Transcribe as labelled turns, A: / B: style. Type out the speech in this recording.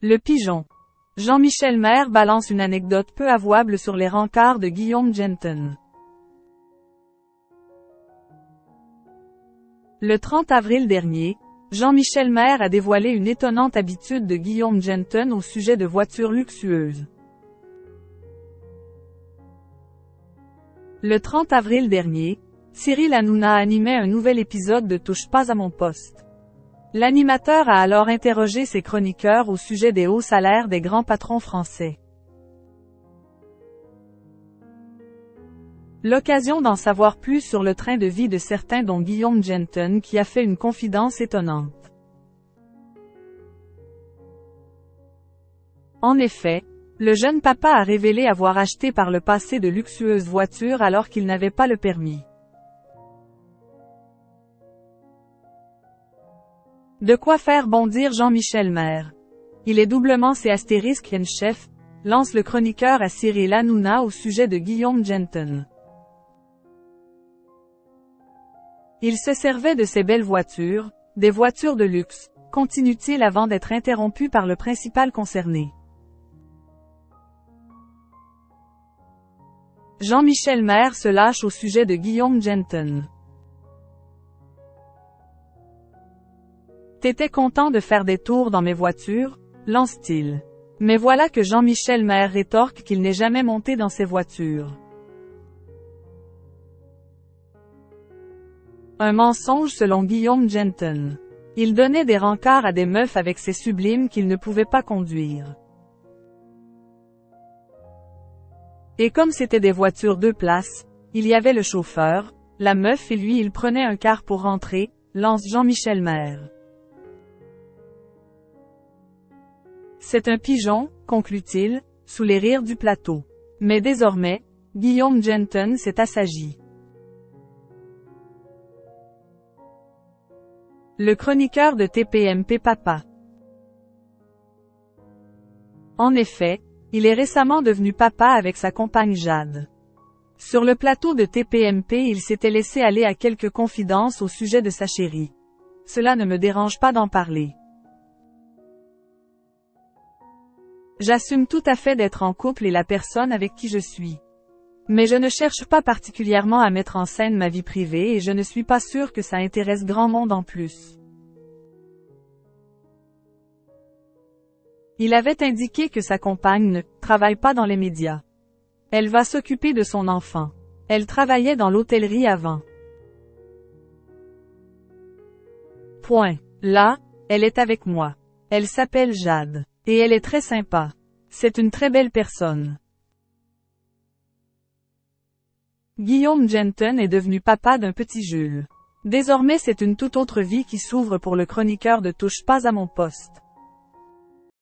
A: Le pigeon. Jean-Michel Maire balance une anecdote peu avouable sur les rencarts de Guillaume Genton. Le 30 avril dernier, Jean-Michel Maire a dévoilé une étonnante habitude de Guillaume Genton au sujet de voitures luxueuses. Le 30 avril dernier, Cyril Hanouna animait un nouvel épisode de Touche pas à mon poste. L'animateur a alors interrogé ses chroniqueurs au sujet des hauts salaires des grands patrons français. L'occasion d'en savoir plus sur le train de vie de certains dont Guillaume Genton qui a fait une confidence étonnante. En effet, le jeune papa a révélé avoir acheté par le passé de luxueuses voitures alors qu'il n'avait pas le permis. De quoi faire bondir Jean-Michel Maire. Il est doublement *chef, lance le chroniqueur à Cyril Hanouna au sujet de Guillaume Genton. Il se servait de ces belles voitures, des voitures de luxe, continue-t-il avant d'être interrompu par le principal concerné. Jean-Michel Maire se lâche au sujet de Guillaume Genton. T'étais content de faire des tours dans mes voitures, lance-t-il. Mais voilà que Jean-Michel Maire rétorque qu'il n'est jamais monté dans ces voitures. Un mensonge selon Guillaume Genton. Il donnait des rencarts à des meufs avec ses sublimes qu'il ne pouvait pas conduire. Et comme c'était des voitures 2 places, il y avait le chauffeur, la meuf et lui il prenait un car pour rentrer, lance Jean-Michel Maire. C'est un pigeon, conclut-il, sous les rires du plateau. Mais désormais, Guillaume Genton s'est assagi. Le chroniqueur de TPMP Papa. En effet, il est récemment devenu papa avec sa compagne Jade. Sur le plateau de TPMP il s'était laissé aller à quelques confidences au sujet de sa chérie. Cela ne me dérange pas d'en parler. J'assume tout à fait d'être en couple et la personne avec qui je suis. Mais je ne cherche pas particulièrement à mettre en scène ma vie privée et je ne suis pas sûr que ça intéresse grand monde en plus. Il avait indiqué que sa compagne ne travaille pas dans les médias. Elle va s'occuper de son enfant. Elle travaillait dans l'hôtellerie avant. Point. Là, elle est avec moi. Elle s'appelle Jade. Et elle est très sympa. C'est une très belle personne. Guillaume Genton est devenu papa d'un petit Jules. Désormais c'est une toute autre vie qui s'ouvre pour le chroniqueur de Touche pas à mon poste.